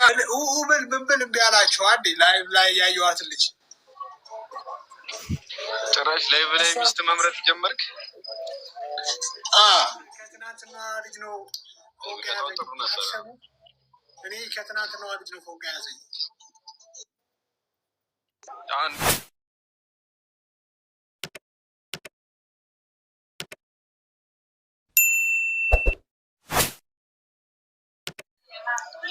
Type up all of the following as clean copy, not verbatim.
ምን ብል እምቢ አላችሁ? አንዴ ላይቭ ላይ ያየኋት ልጅ ጭራሽ ላይቭ ላይ ሚስት መምረጥ ጀመርክ? ከትናንትና ልጅ ነው ፎቅ ያዘኝ። እኔ ከትናንትና ልጅ ነው ፎቅ ያዘኝ።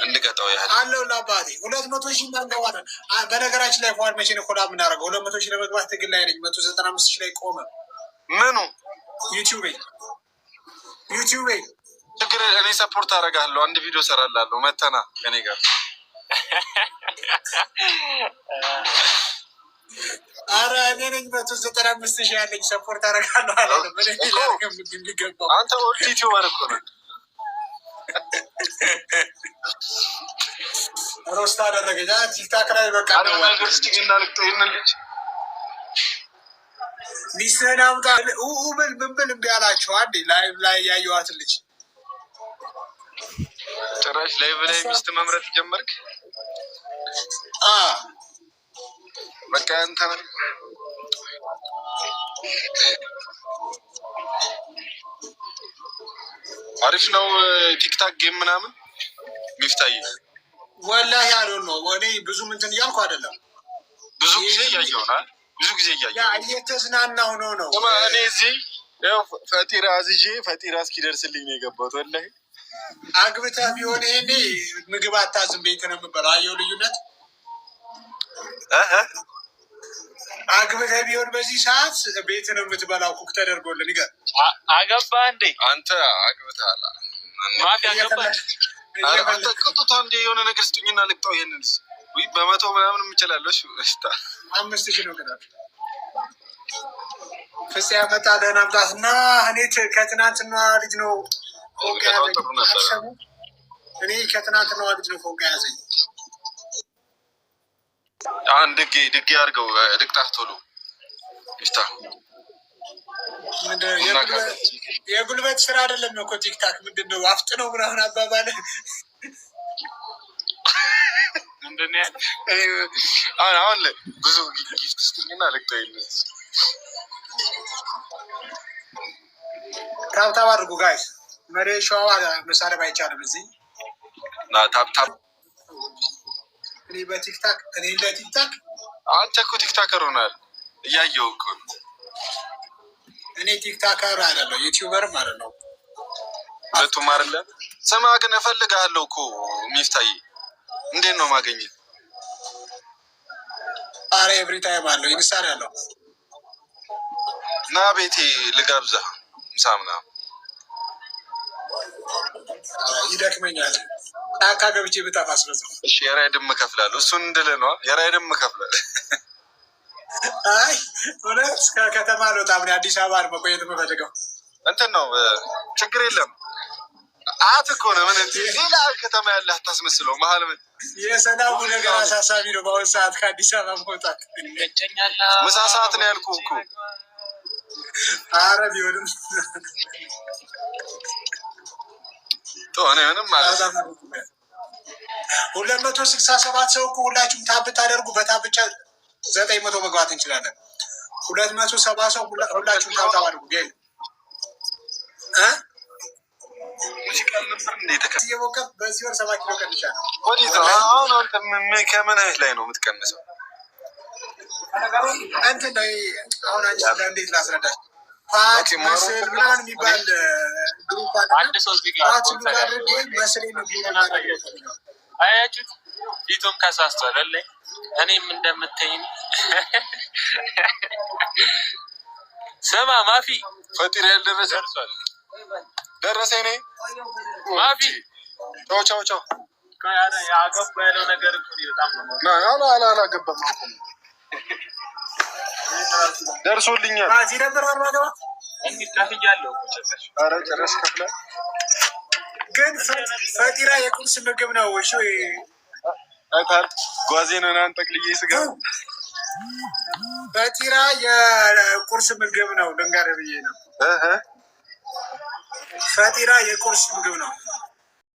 እንድቀጣው ያህል አለው ለአባቴ 200,000 እናንገባለን። በነገራችን ላይ ፏል መቼ ነው ኮላ የምናደርገው? 200,000 ለመግባት ትግል ላይ ነኝ። 195,000 ላይ ቆመ። ምኑ ዩቲዩብ ችግር እኔ ሰፖርት አደርጋለሁ። አንድ ቪዲዮ ሰራላለሁ። መተና ከኔ ጋር አረ እኔ ነኝ 195,000 ያለኝ ሰፖርት አደርጋለሁ አለ። አንተ ኦልድ ዩቲዩበር እኮ ነህ። ሮስት አደረገ ቲክታክ ላይ በቃ ነው ነገር ስቲግና ልትይነን ልጅ ሚስትህን አምጣ ምን ብል እምቢ አላችሁ? አንዴ ላይቭ ላይ ያየኋት ልጅ ጭራሽ ላይቭ ላይ ሚስት መምረጥ ጀመርክ? በቃ አንተ አሪፍ ነው። ቲክታክ ጌም ምናምን ሚፍታይ ወላሂ አሉን ነው። እኔ ብዙ እንትን እያልኩ አይደለም። ብዙ ጊዜ እያየሁና እየተዝናናሁ ነው። እኔ እዚህ ያው ፈጢራ አዝዤ ፈጢራ እስኪደርስልኝ ነው የገባሁት። ወላሂ አግብተህ ቢሆን ይሄኔ ምግብ አታዝም፣ ቤት ነው የምበላው። አየሁ ልዩነት። አግብተህ ቢሆን በዚህ ሰዓት ቤት ነው የምትበላው። ኩክ ተደርጎልን ይገር አገባህ እንዴ አንተ? አግብተሃል? ማፊ አገባህ? አንተ ቅጡታ እንደ የሆነ ነገር ስጡኝና ልቅጠው። ይሄንን ወይ በመቶ ምናምን የምችላለሽ እስታ 5,000 ነው ገና ፍፄ ያመጣ ደህና አምጣትና እኔ ከትናንትና ልጅ ነው ፎቅ ያዘኝ። እኔ ከትናንትና ልጅ ነው ፎቅ ያዘኝ። አንድ ድጌ አድርገው ልቅጣህ ቶሎ ይፍታ። የጉልበት ስራ አይደለም እኮ ቲክታክ። ምንድን ነው አፍጥነው ምናምን አባባለ አሁን ብዙ ጊፍት ስጡኝና ልቅጠው። ይል ታብታብ አድርጉ ጋይስ። መሬ ሸዋ መሳሪያ አይቻልም እዚህ ና ታብታብ። እኔ በቲክታክ ለቲክታክ አንተ እኮ ቲክታከር ሆናል እያየሁ እኮ። እኔ ቲክታከር አይደለሁ ዩቲዩበርም አይደለሁ። ሁለቱም አይደለም። ስማ ግን እፈልግሃለሁ እኮ ሚፍታይ። እንዴት ነው ማገኘት? አረ ኤቭሪ ታይም አለው ኢንስታር ያለው እና ቤቴ ልጋብዛ ምሳ ምናምን። ይደክመኛል ጫካ ገብቼ ብጠፋ አስበዛው። እሺ የራይድም እከፍላለሁ። እሱን እንድልህ ነዋ። የራይድም እከፍላለሁ። አይ እውነት ከከተማ አልወጣም። አዲስ አበባ ነው መቆየት የምፈልገው። እንትን ነው ችግር የለም። አት እኮ ነው ምን ሌላ ከተማ ያለ አታስመስለው። መሀል ምን የሰላሙ ነገር አሳሳቢ ነው። በአሁኑ ሰዓት ከአዲስ አበባ መውጣት ይመቸኛል። ምሳ ሰዓት ነው ያልኩህ እኮ። አረ ቢሆንም እኔ ምንም ማለት 267 ሰው እኮ ሁላችሁም ታብ ታደርጉ። በታብ ብቻ 900 መግባት እንችላለን። 270 ሰው ሁላችሁም ታብ ታደርጉ። ገል በዚህ ወር 7 ኪሎ ቀንሻለሁ። አሁን አንተ ከምን ላይ ነው የምትቀንሰው? እንትን ላይ አሁን አንቺ እንዴት ላስረዳሽ? ፓት መስል ምናምን የሚባል ግሩፕ አለ። አያችሁት? ፊቱም ከሳስቷል። እኔም እንደምትይኝ ስማ ማፊ ፈጢራ ያልደረሰ ደረሰ። እኔ ማፊ ቻው ያገባ ያለው ነገር እኮ በጣም ነው አላገባም። ደርሶልኛል። ኧረ ጨረስ ከፍለ ግን ፈጢራ የቁርስ ምግብ ነው። እሺ አይታል ጓዜን ምናምን ጠቅልዬ ስገባ ፈጢራ የቁርስ ምግብ ነው። ልንገርህ ብዬ ነው። ፈጢራ የቁርስ ምግብ ነው።